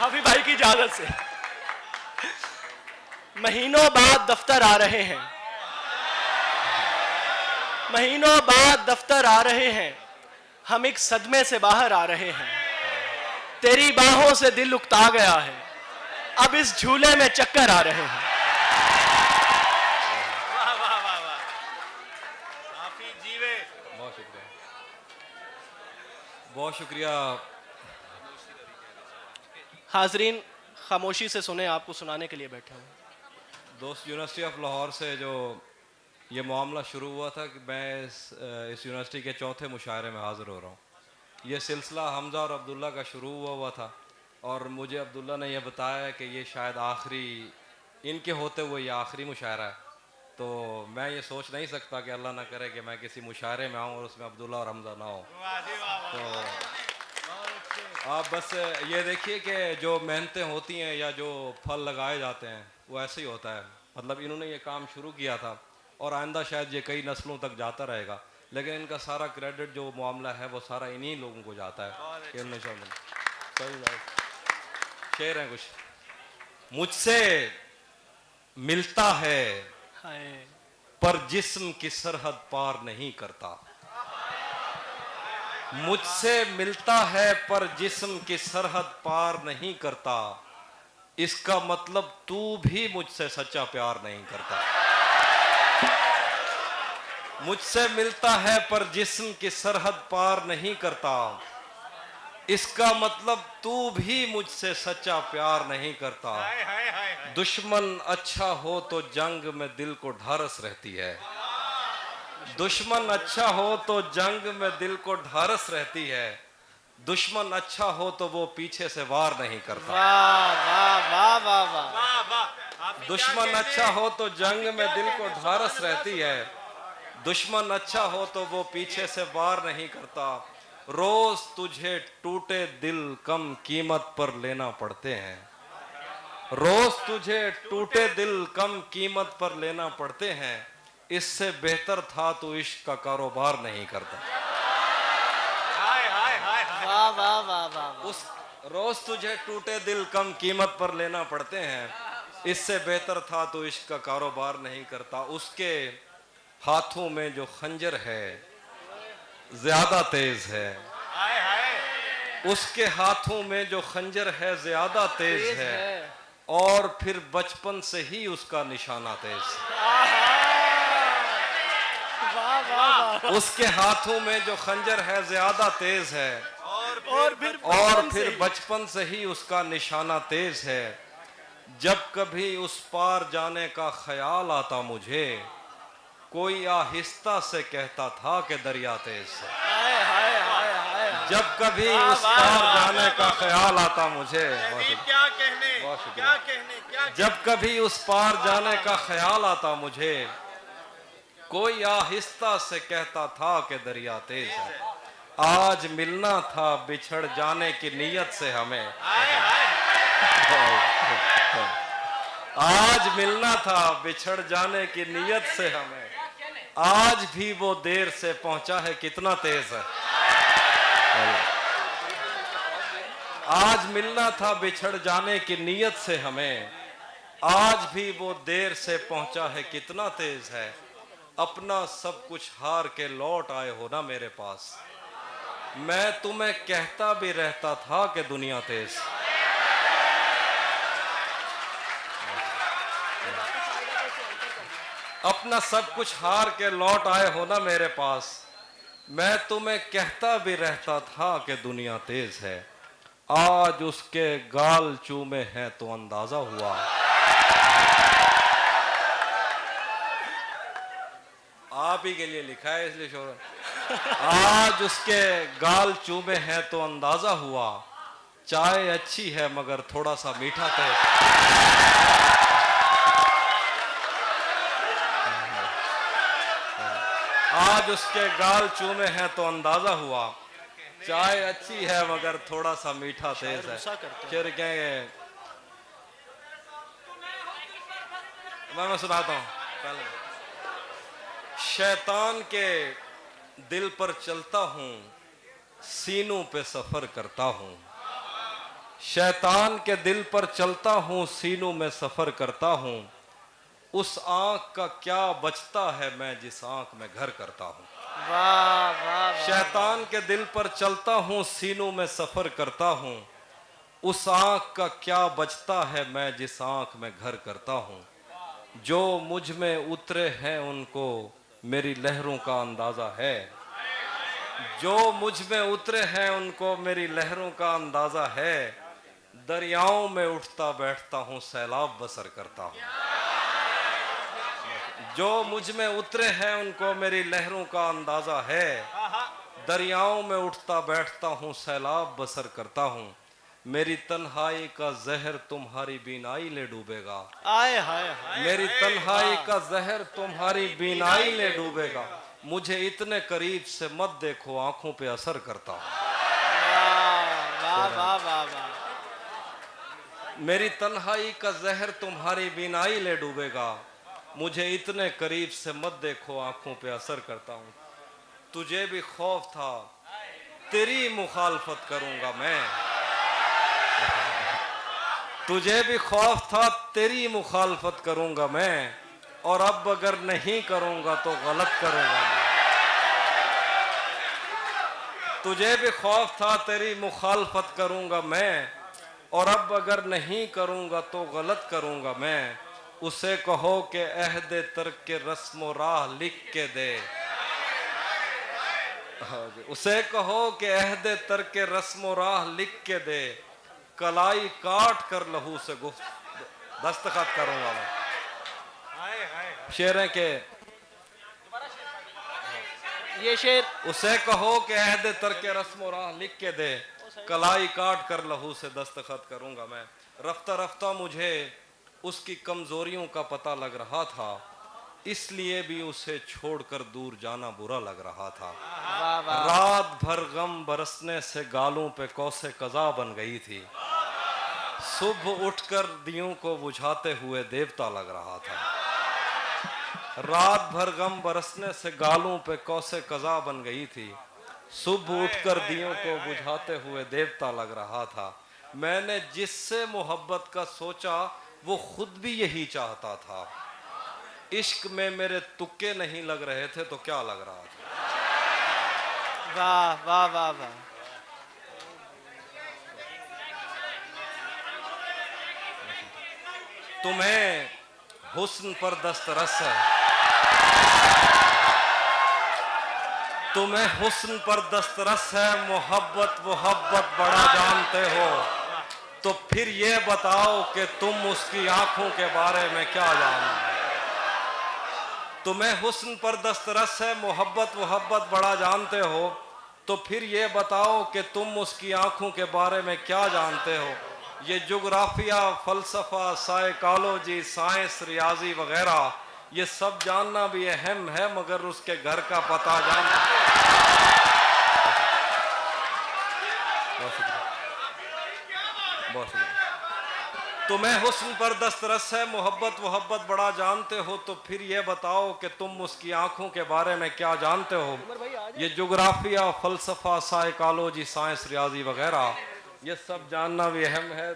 हाफी भाई की इजाजत से। महीनों बाद दफ्तर आ रहे हैं, महीनों बाद दफ्तर आ रहे हैं, हम एक सदमे से बाहर आ रहे हैं। तेरी बाहों से दिल उकता गया है, अब इस झूले में चक्कर आ रहे हैं। वाह वाह वाह वाह, हाफिज जीवे। बहुत शुक्रिया, बहुत शुक्रिया। हाजरीन खामोशी से सुने, आपको सुनाने के लिए बैठे हूँ। दोस्त यूनिवर्सिटी ऑफ लाहौर से जो ये मामला शुरू हुआ था कि मैं इस यूनिवर्सिटी के चौथे मुशायरे में हाज़िर हो रहा हूँ। ये सिलसिला हमज़ा और अब्दुल्ला का शुरू हुआ था और मुझे अब्दुल्ला ने यह बताया कि ये शायद आखिरी, इनके होते हुए ये आखिरी मुशायरा है। तो मैं ये सोच नहीं सकता कि अल्लाह ना करे कि मैं किसी मुशायरे में आऊँ और उसमें अब्दुल्ला और हमज़ा ना हो। तो आप बस ये देखिए कि जो मेहनतें होती हैं या जो फल लगाए जाते हैं वो ऐसे ही होता है। मतलब इन्होंने ये काम शुरू किया था और आइंदा शायद ये कई नस्लों तक जाता रहेगा, लेकिन इनका सारा क्रेडिट जो मामला है वो सारा इन्हीं लोगों को जाता है। सही बात। शेर है कुछ, मुझसे मिलता है पर जिस्म की सरहद पार नहीं करता। मुझसे मिलता है पर जिस्म की सरहद पार नहीं करता, इसका मतलब तू भी मुझसे सच्चा प्यार नहीं करता। मुझसे मिलता है पर जिस्म की सरहद पार नहीं करता, इसका मतलब तू भी मुझसे सच्चा प्यार नहीं करता। दुश्मन अच्छा हो तो जंग में दिल को ढारस रहती है, दुश्मन अच्छा हो तो जंग में दिल को ढारस रहती है, दुश्मन अच्छा हो तो वो पीछे से वार नहीं करता। वाह वाह वाह वाह वाह। दुश्मन अच्छा हो तो जंग में दिल को ढारस रहती है, दुश्मन अच्छा हो तो वो पीछे से वार नहीं करता। रोज तुझे टूटे दिल कम कीमत पर लेना पड़ते हैं, रोज तुझे टूटे दिल कम कीमत पर लेना पड़ते हैं, इससे बेहतर था तो इश्क का कारोबार नहीं करता। वाह वाह वाह वाह। उस रोज तुझे टूटे दिल कम कीमत पर लेना पड़ते हैं, इससे बेहतर था तो इश्क का कारोबार नहीं करता। उसके हाथों में जो खंजर है ज्यादा तेज है, उसके हाथों में जो खंजर है ज्यादा तेज है, और फिर बचपन से ही उसका निशाना तेज है। उसके हाथों में जो खंजर है ज्यादा तेज है, और फिर बचपन से ही उसका निशाना तेज है। जब कभी उस पार जाने का ख्याल आता मुझे, कोई आहिस्ता से कहता था कि दरिया तेज है। जब कभी उस पार जाने का ख्याल आता मुझे, क्या कहने, क्या कहने, क्या जब कभी उस पार जाने का ख्याल आता मुझे, कोई आहिस्ता से कहता था कि दरिया तेज है। आज मिलना था बिछड़ जाने की नीयत से हमें, आज मिलना था बिछड़ जाने की नीयत से हमें, आज भी वो देर से पहुंचा है कितना तेज है। आज मिलना था बिछड़ जाने की नीयत से हमें, आज भी वो देर से पहुंचा है कितना तेज है। अपना सब कुछ हार के लौट आए हो ना मेरे पास, मैं तुम्हें कहता भी रहता था कि दुनिया तेज। अपना सब कुछ हार के लौट आए हो ना मेरे पास, मैं तुम्हें कहता भी रहता था कि दुनिया तेज है। आज उसके गाल चूमे हैं तो अंदाजा हुआ, आप ही के लिए लिखा है इसलिए शोर। आज उसके गाल चूमे हैं तो अंदाजा हुआ, चाय अच्छी है मगर थोड़ा सा मीठा तेज। आज उसके गाल चूमे हैं तो अंदाजा हुआ, चाय अच्छी है मगर थोड़ा सा मीठा तेज है। फिर कहेंगे, मैं सुनाता हूँ पहले। शैतान के दिल पर चलता हूँ, सीनों पे सफर करता हूँ, शैतान के दिल पर चलता हूँ, सीनों में सफर करता हूँ, उस आंख का क्या बचता है मैं जिस आंख में घर करता हूँ। वाह वाह वाह। शैतान के दिल पर चलता हूँ, सीनों में सफर करता हूँ, उस आंख का क्या बचता है मैं जिस आंख में घर करता हूँ। जो मुझ में उतरे हैं उनको मेरी लहरों का अंदाजा है, जो मुझ में उतरे हैं उनको मेरी लहरों का अंदाजा है। दरियाओं में उठता बैठता हूँ, सैलाब बसर करता हूँ। जो मुझ में उतरे हैं उनको मेरी लहरों का अंदाजा है। दरियाओं में उठता बैठता हूँ, सैलाब बसर करता हूँ। मेरी तन्हाई का जहर तुम्हारी बीनाई ले डूबेगा। आए हाय हाय। मेरी तन्हाई का जहर तुम्हारी बीनाई ले डूबेगा। मुझे इतने करीब से मत देखो, आंखों पे असर करता हूँ। वाह वाह वाह वाह। मेरी तन्हाई का जहर तुम्हारी बीनाई ले डूबेगा। मुझे इतने करीब से मत देखो, आंखों पे असर करता हूँ। तुझे भी खौफ था, तेरी मुखालफत करूंगा मैं। तुझे भी खौफ था, तेरी मुखालफत करूंगा मैं। और अब अगर नहीं करूंगा तो गलत करूंगा मैं। तुझे भी खौफ था, तेरी मुखालफत करूंगा मैं। और अब अगर नहीं करूंगा तो गलत करूंगा मैं। उसे कहो कि अहदे तर्क के रस्म राह लिख के दे। उसे कहो कि अहदे तर्क के रस्म राह लिख के दे। कलाई काट कर लहू से दस्तखत करूंगा मैं। शेर है के ये शेर। उसे कहो कि अहदे तर्क के रस्म राह लिख के दे। कलाई काट कर लहू से दस्तखत करूंगा मैं। रफ्ता रफ्ता मुझे उसकी कमजोरियों का पता लग रहा था, इसलिए भी उसे छोड़कर दूर जाना बुरा लग रहा था। वाह वाह। रात भर गम बरसने से गालों पे कौसे कज़ा बन गई थी। सुबह उठकर दियों को बुझाते हुए देवता लग रहा था। रात भर गम बरसने से गालों पे कौसे कज़ा बन गई थी। सुबह उठकर दियों को बुझाते हुए देवता लग रहा था। मैंने जिससे मोहब्बत का सोचा वो खुद भी यही चाहता था। इश्क में मेरे तुक्के नहीं लग रहे थे तो क्या लग रहा था। वाह वाह वाह वाह। तुम्हें हुस्न पर दस्तरस है, तुम्हें हुस्न पर दस्तरस है। मोहब्बत मोहब्बत बड़ा जानते हो, तो फिर ये बताओ कि तुम उसकी आंखों के बारे में क्या जानते हो। तुम्हें हुस्न पर दस्तरस है, मोहब्बत मोहब्बत बड़ा जानते हो, तो फिर ये बताओ कि तुम उसकी आंखों के बारे में क्या जानते हो। ये जोग्राफिया, फलसफा, साइकोलॉजी, साइंस, रियाजी वगैरह ये सब जानना भी अहम है, मगर उसके घर का पता जानना। बहुत शुक्रिया, बहुत शुक्रिया। तुम्हें हुस्न पर दस्तरस है, मोहब्बत मोहब्बत बड़ा जानते हो, तो फिर ये बताओ कि तुम उसकी आंखों के बारे में क्या जानते हो। ये जोग्राफिया, फलसफा, साइकोलॉजी, साइंस, रियाजी वगैरह ये सब जानना भी अहम है,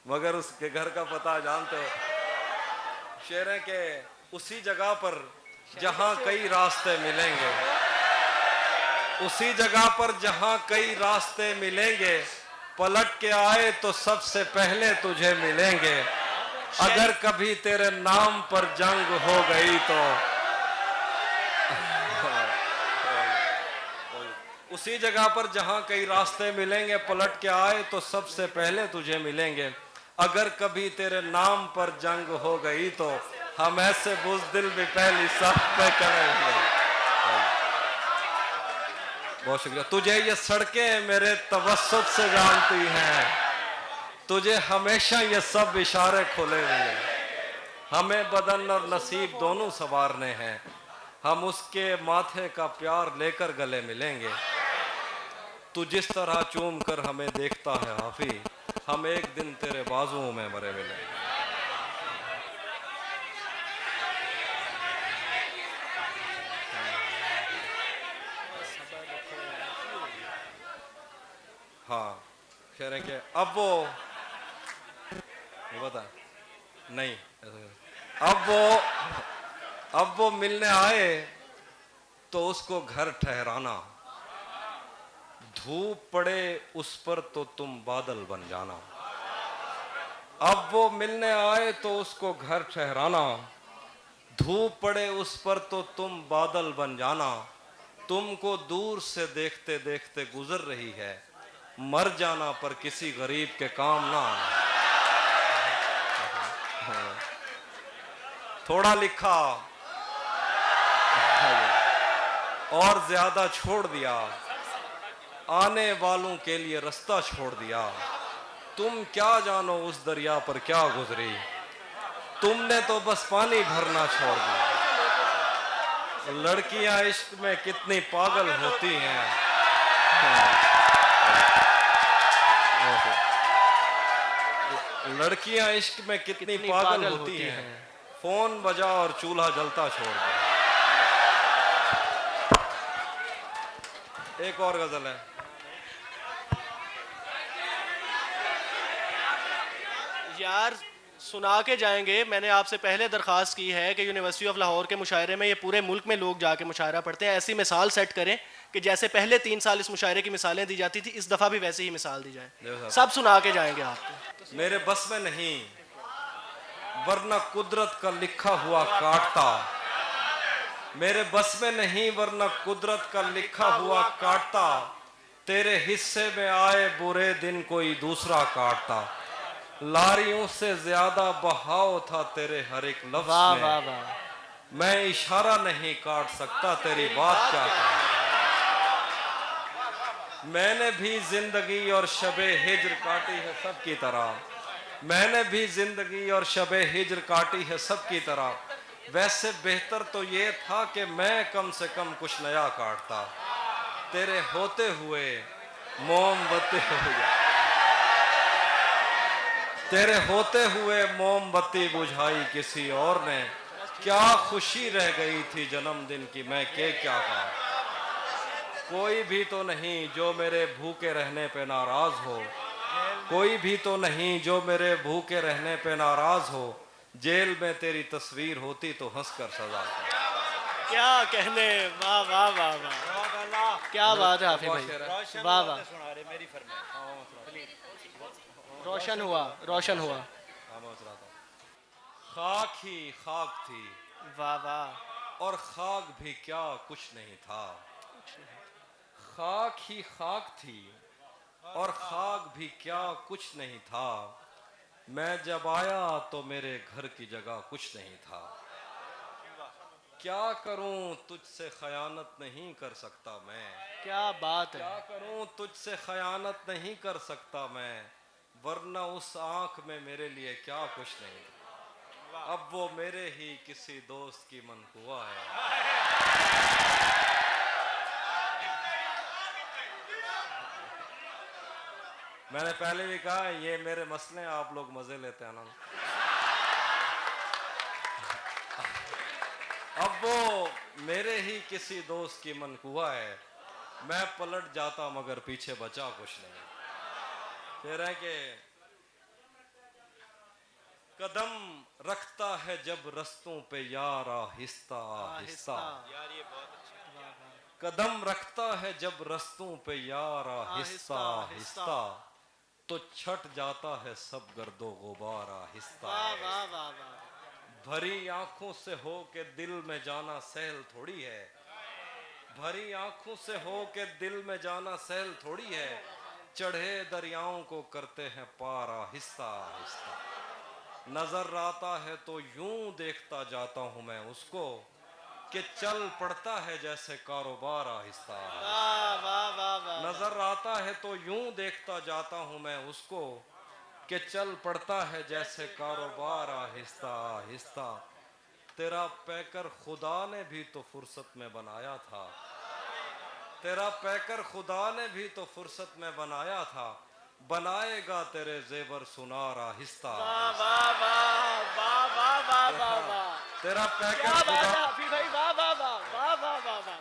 मगर उसके घर का पता जानते हो। शेर है कि उसी जगह पर जहां कई रास्ते मिलेंगे, उसी जगह पर जहां कई रास्ते मिलेंगे, पलट के आए तो सबसे पहले तुझे मिलेंगे। अगर कभी तेरे नाम पर जंग हो गई तो उसी जगह पर जहां कई रास्ते मिलेंगे, पलट के आए तो सबसे पहले तुझे मिलेंगे। अगर कभी तेरे नाम पर जंग हो गई तो हम ऐसे बुज़दिल भी पहली सफ पे करेंगे। बहुत शुक्रिया। तुझे ये सड़कें मेरे तवस्सुत से जानती हैं, तुझे हमेशा ये सब इशारे खुले हुए हैं। हमें बदन और नसीब दोनों संवारने हैं, हम उसके माथे का प्यार लेकर गले मिलेंगे। तू जिस तरह चूम कर हमें देखता है हाफी, हम एक दिन तेरे बाजुओं में मरे मिलेंगे। हाँ, कह रहे हैं कि ये बता नहीं, अब वो मिलने आए तो उसको घर ठहराना, धूप पड़े उस पर तो तुम बादल बन जाना। अब वो मिलने आए तो उसको घर ठहराना, धूप पड़े उस पर तो तुम बादल बन जाना। तुमको दूर से देखते देखते गुजर रही है, मर जाना पर किसी गरीब के काम ना आना। थोड़ा लिखा और ज्यादा छोड़ दिया, आने वालों के लिए रास्ता छोड़ दिया। तुम क्या जानो उस दरिया पर क्या गुजरी, तुमने तो बस पानी भरना छोड़ दिया। लड़कियां इश्क में कितनी पागल होती हैं, लड़कियां इश्क में कितनी पागल होती हैं। फोन बजा और चूल्हा जलता छोड़ दिया। एक और गजल है। यार सुना के जाएंगे। मैंने आपसे पहले दरख्वास्त की है कि यूनिवर्सिटी ऑफ लाहौर के मुशायरे में ये पूरे मुल्क में लोग जाके मुशायरा पढ़ते हैं। ऐसी मिसाल सेट करें कि जैसे पहले 3 साल इस मुशायरे की मिसालें दी जाती थी, इस दफ़ा भी वैसे ही मिसाल दी जाए। सब सुना के जाएंगे आपको। मेरे बस में नहीं वरना कुदरत का लिखा हुआ काटता, मेरे बस में नहीं वरना कुदरत का लिखा हुआ काटता। तेरे हिस्से में आए बुरे दिन कोई दूसरा काटता। लारियों से ज्यादा बहाव था तेरे हर एक लफ्ज में। वाह वाह। मैं इशारा नहीं काट सकता, तेरी बात क्या कहूं। मैंने भी जिंदगी और शबे हिज्र काटी है सबकी तरह, मैंने भी जिंदगी और शबे हिज्र काटी है सबकी तरह। वैसे बेहतर तो ये था कि मैं कम से कम कुछ नया काटता। तेरे होते हुए मोमबत्ती हो गया, तेरे होते हुए मोमबत्ती बुझाई किसी और ने। क्या खुशी रह गई थी जन्मदिन की, मैं क्या कहा। कोई भी तो नहीं जो मेरे भूखे रहने पे नाराज हो, कोई भी तो नहीं जो मेरे भूखे रहने पे नाराज हो। जेल में तेरी तस्वीर होती तो हंसकर सजा देता। क्या कहने, वाह वाह वाह वाह, क्या बात है हाफिज भाई, वाह वाह। रोशन हुआ, रोशन हुआ। खाक ही खाक थी, वाह वाह। और खाक भी क्या कुछ नहीं था। खाक ही खाक थी और खाक भी क्या कुछ नहीं था। मैं जब आया तो मेरे घर की जगह कुछ नहीं था। क्या करूं तुझसे खयानत नहीं कर सकता मैं, क्या बात है। क्या करूं तुझसे खयानत नहीं कर सकता मैं। वरना उस आंख में मेरे लिए क्या कुछ नहीं। अब वो मेरे ही किसी दोस्त की मनकुआ है। मैंने पहले भी कहा ये मेरे मसले हैं, आप लोग मजे लेते हैं ना। अब वो मेरे ही किसी दोस्त की मनकुआ है। मैं पलट जाता मगर पीछे बचा कुछ नहीं। कह रहे हैं कि कदम रखता है जब रस्तों पे यार आहिस्ता आहिस्ता। यार ये बहुत अच्छा। कदम रखता है जब रस्तों पे यार आहिस्ता आहिस्ता। तो छट जाता है सब गर्दो गुबार आहिस्ता। वाह वाह वाह वाह। भरी आंखों से हो के दिल में जाना सहल थोड़ी है, भरी आंखों से हो के दिल में जाना सहल थोड़ी है। चढ़े दरियाओं को करते हैं पार आहिस्ता आहिस्ता। नजर आता है तो यूं देखता जाता हूं मैं उसको कि चल पड़ता है जैसे कारोबार आहिस्ता। वाह वाह वाह वाह। नजर आता है तो यूं देखता जाता हूं मैं उसको कि चल पड़ता है जैसे कारोबार आहिस्ता आहिस्ता। तेरा पैकर खुदा ने भी तो फुर्सत में बनाया था, तेरा पैकर खुदा ने भी तो फुर्सत में बनाया था। बनाएगा तेरे जेवर सुनार आहिस्ता। वाह वाह वाह वाह वाह वाह वाह वाह। तेरा पैकर क्या बात है खुदा, हाफिज भाई, वाह वाह वाह वाह वाह वाह वाह।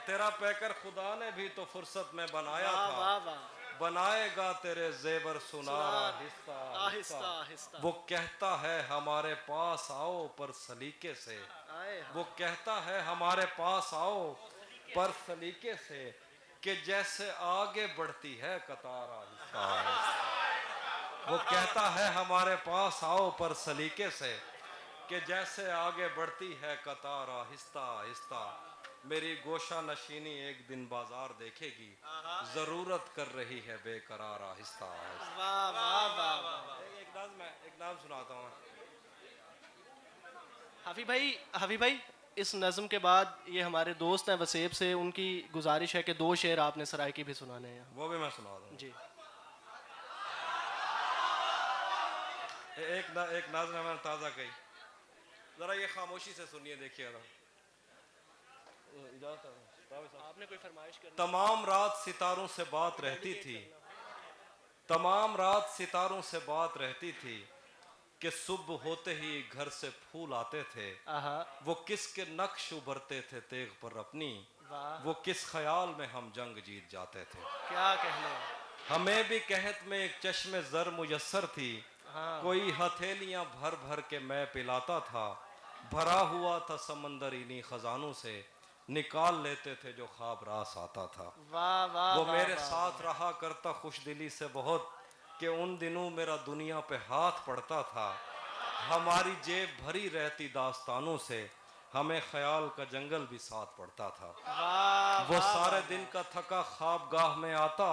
तेरा पैकर खुदा ने भी तो फुर्सत में बनाया वाह था। वाह वाह। बनाएगा तेरे जेवर सुनार आहिस्ता आहिस्ता आहिस्ता। आहिस्ता। वो कहता है हमारे पास आओ पर सलीके से, आए वो कहता है हमारे पास आओ पर सलीके से, कि जैसे आगे बढ़ती है कतार आहिस्ता आहिस्ता। वो कहता है हमारे पास आओ पर सलीके से, कि जैसे आगे बढ़ती है कतार आहिस्ता आहिस्ता। मेरी गोशा नशीनी एक दिन बाजार देखेगी, जरूरत कर रही है बेकरार आहिस्ता आहिस्ता। वाह वाह वाह वाह। एक नाम सुनाता हूँ। हाफी भाई इस नज़म के बाद ये हमारे दोस्त हैं वसेब से, उनकी गुजारिश है कि 2 शेर आपने सरायकी भी सुनाने हैं। वो भी मैं सुना दूँ। जी एक नाज़म मैंने ताज़ा कही, जरा ये खामोशी से सुनिए, देखिएगा। आपने कोई फरमाइश करनी? तमाम रात सितारों से बात रहती थी, तमाम रात सितारों से बात रहती थी, कि सुबह होते ही घर से फूल आते थे। आहा वो किसके नक्श उभरते थे तेग पर अपनी, वाह, वो किस ख्याल में हम जंग जीत जाते थे। क्या कहने। हमें भी कहत में एक चश्मे जर मुयस्सर थी, हाँ कोई हथेलियां भर भर के मैं पिलाता था। भरा हुआ था समंदर इन्हीं खजानों से, निकाल लेते थे जो ख्वाब रास आता था। वाह वाह वो वाह, मेरे वाह, साथ रहा करता खुश दिली से बहुत, कि उन दिनों मेरा दुनिया पे हाथ पड़ता था। हमारी जेब भरी रहती दास्तानों से, हमें ख्याल का जंगल भी साथ पड़ता था। वाह वो वाह, सारे वाह, दिन का थका ख्वाब गाह में आता,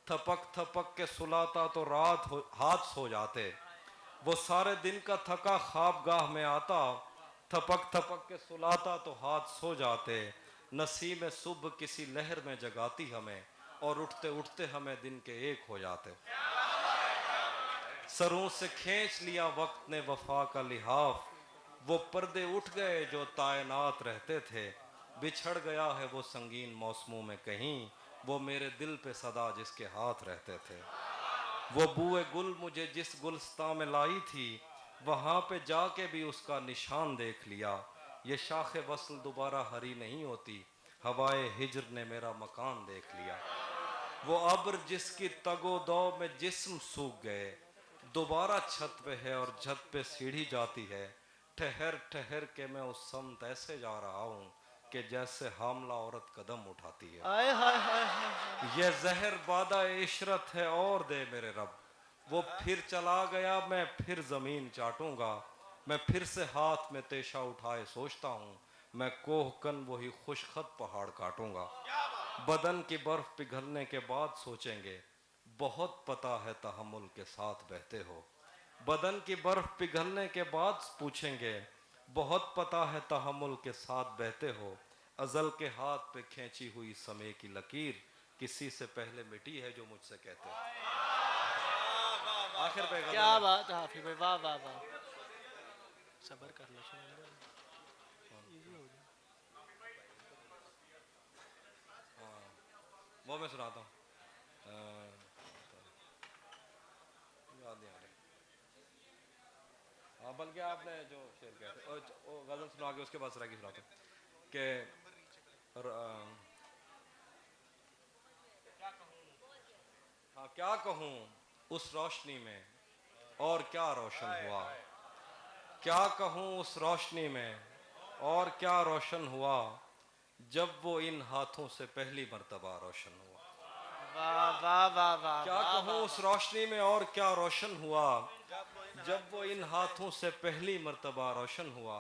थपक थपक के सुलाता तो हाथ सो जाते। वो सारे दिन का थका ख्वाब गाह में आता, थपक थपक के सुलाता तो हाथ सो जाते। नसीब सुबह किसी लहर में जगाती हमें, और उठते उठते हमें दिन के एक हो जाते। सरों से खींच लिया वक्त ने वफा का लिहाफ, वो पर्दे उठ गए जो तायनात रहते थे। बिछड़ गया है वो संगीन मौसमों में कहीं, वो मेरे दिल पे सदा जिसके हाथ रहते थे। वो बूए गुल मुझे जिस गुलस्तां में लाई थी, वहाँ पे जाके भी उसका निशान देख लिया। ये शाखे वस्ल दोबारा हरी नहीं होती, हवाए हिजर ने मेरा मकान देख लिया। वो अब्र जिसकी तगो दो में जिस्म सूख गए, दोबारा छत पे है और छत पे सीढ़ी जाती है। ठहर ठहर के मैं उस समत ऐसे जा रहा हूँ, कि जैसे हामला औरत कदम उठाती है। आए हाय हाय हाय। ये जहर बादा इशरत है और दे मेरे रब, वो फिर चला गया मैं फिर जमीन चाटूंगा। मैं फिर से हाथ में तेशा उठाए सोचता हूँ, मैं कोहकन वही खुशखत पहाड़ काटूंगा। बदन की बर्फ पिघलने के बाद सोचेंगे, बहुत पता है तहम्मुल के साथ बहते हो। बदन की बर्फ पिघलने के बाद पूछेंगे, बहुत पता है तहम्मुल के साथ बहते हो। अजल के हाथ पे खींची हुई समय की लकीर, किसी से पहले मिटी है जो मुझसे कहते हो। आखिर पे क्या बात है हाफी भाई, वाह वाह वाह। सबर कर लो, वो मैं सुनाता हूँ। याद नहीं आ रहा। हाँ, बल्कि आपने जो शेर कहते और वो गजल सुना के उसके बाद सरा की सुनाते कि हाँ, क्या कहूँ उस रोशनी में और क्या रोशन हुआ। क्या कहूँ उस रोशनी में और क्या रोशन हुआ, जब वो इन हाथों से पहली मर्तबा रोशन हुआ। वाह वाह वाह वाह। क्या कहूँ उस रोशनी में और क्या रोशन हुआ, जब वो इन हाथों से पहली मर्तबा रोशन हुआ।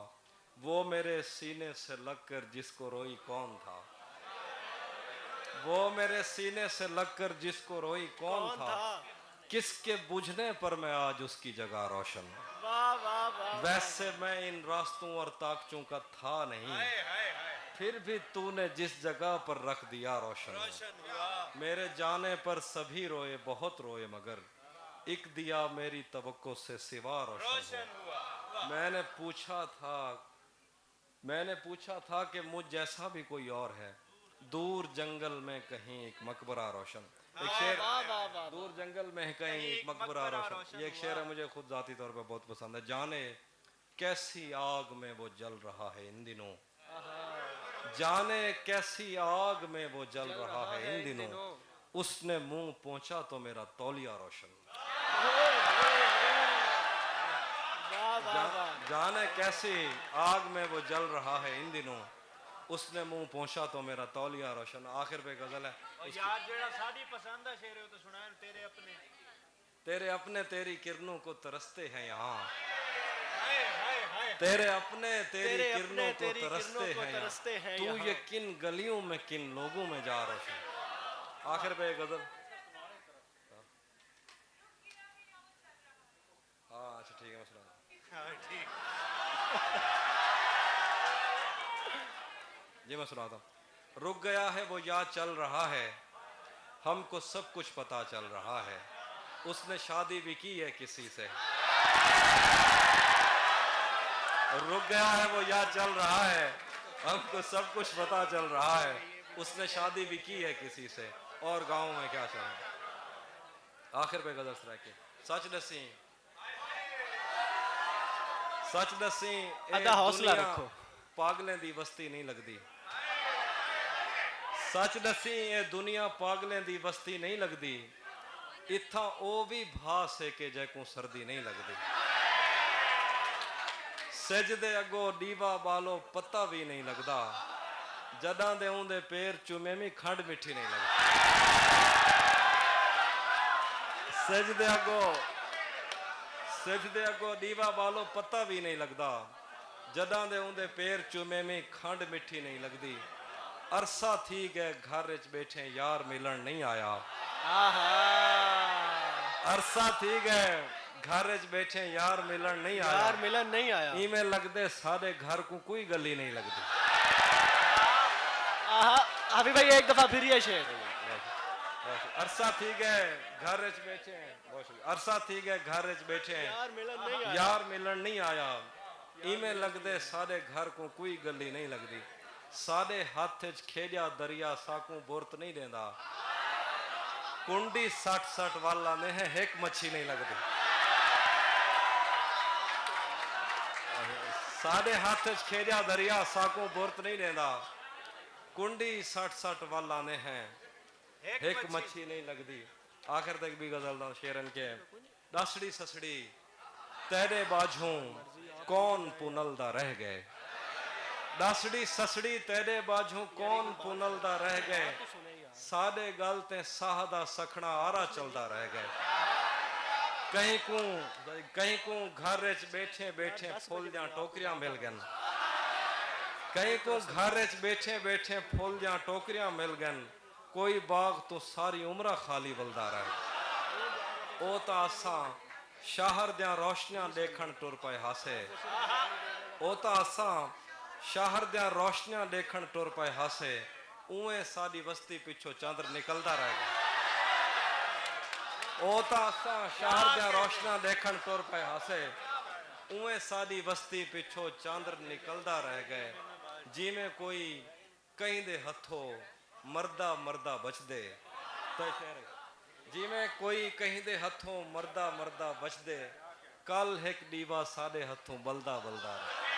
वो मेरे सीने से लगकर जिसको रोई कौन था, वो मेरे सीने से लगकर जिसको रोई कौन था। किसके बुझने पर मैं आज उसकी जगह रोशन हूँ। वाह वाह वाह। वैसे मैं इन रास्तों और ताकचों का था नहीं, फिर भी तूने जिस जगह पर रख दिया रोशन हूँ। मेरे जाने पर सभी रोए बहुत रोए, मगर एक दिया मेरी तवक्को से सिवा रोशन हुआ। मैंने पूछा था कि मुझ जैसा भी कोई और है, दूर जंगल में कहीं एक मकबरा रोशन। एक शेर, दूर जंगल में कहीं एक मकबरा रोशन। ये एक शेर है, मुझे खुद जाती तौर पे बहुत पसंद है। जाने कैसी आग में वो जल रहा है इन दिनों, जाने कैसी आग में वो जल रहा है इन दिनों। उसने मुंह पहुंचा तो मेरा तौलिया रोशन। जाने कैसी आग में वो जल रहा है इन दिनों, उसने मुंह पहुंचा तो मेरा तौलिया रोशन। आखिर पे गजल है और यार जेड़ा साडी पसंद है शेर तो सुनाए तेरे अपने। तेरे अपने तेरी किरणों को तरसते हैं यहाँ, हाय हाय हाय। तेरे अपने तेरी तेरे किरणों अपने को तेरी तरसते किरणों को हैं तरसते यहाँ। हैं तू यहाँ। ये किन गलियों में किन लोगों में जा रोशन। आखिर पे गजल। हाँ अच्छा ठीक है, मैं सुना दूं। हाँ ठीक। जी मैं सुनाता हूँ। रुक गया है वो याद चल रहा है, हमको सब कुछ पता चल रहा है, उसने शादी भी की है किसी से। रुक गया है वो याद चल रहा है, हमको सब कुछ पता चल रहा है, उसने शादी भी की है किसी से, और गांव में क्या चल रहा है। आखिर पे गजल सुना के सच दसी, सच दसी अदा हौसला रखो। पागलें दी बस्ती नहीं लगती। सच दसी ये दुनिया पागलें दी बस्ती नहीं लगती, इत्था ओ भी भास है कि जैकू सर्दी नहीं लगती। सजदे अगो दीवा बालो पत्ता भी नहीं लगता, जदा दे उंदे पैर चुमे में खंड मिठी नहीं लगती। सजदे अगो दीवा बालो पत्ता भी नहीं लगता, जदा दे उंदे पैर चुमे में खंड मिठी नहीं लगती। अरसा थी गए घर च बैठे यार मिलन नहीं आया। अरसा थी गए घर च बैठे यार मिलन नहीं आया। यार मिलन नहीं आया। इमें लगदे सारे घर को कोई गली नहीं लगती। अभी भाई एक दफा फिर ये शेर। अरसा थी गए घर च बैठे हैं, अरसा थी गए घर च बैठे हैं यार मिलन नहीं आया। यार मिलन नहीं आया। इमें लगदे सारे घर को कोई गली नहीं लगती। साडे हाथ च खेजा दरिया साकू बोरत नहीं देंदा, कुंडी सट सट वाला ने है एक मच्छी नहीं लगती। साडे हाथ च खेजा दरिया साकू बोरत नहीं देंदा, कुंडी सट सट वाला ने है एक मच्छी नहीं लगती। आखिर तक भी गजल दा शेरन के दसड़ी ससड़ी तेरे बाजू कौन पुनलदा रह गए। दसड़ी ससड़ी तेरे बाजू कौन पुनलदा रह गए, साडे गल ते साह दा सखना आरा चलदा रह गए। कहीं को घर च बैठे बैठे फुल जा टोकरियां मिल गन, कहीं को घर च बैठे बैठे फुल जा टोकरियां मिल गन, कोई बाग तो सारी उम्र खाली बलदा रह। ओ ता असा शहर दियां रोशनियां देखण टुर पए हासे, ओ ता असा शहर दियां रोशनियां देखण टुर पए हासे, उवें साडी बस्ती पिछो चंद्र निकलदा रह गया। ओ ता असा शहर दियां रोशनियां देखण टुर पए हासे, उवें साडी बस्ती पिछो चंद्र निकलदा रह गए। जिवें कोई कहीं दे हथों मरदा मरदा बचदे, जिवें कोई कहीं दे हथों मरदा मरदा बचदे, कल एक दीवा साडे हथों बलदा बलदा रहे।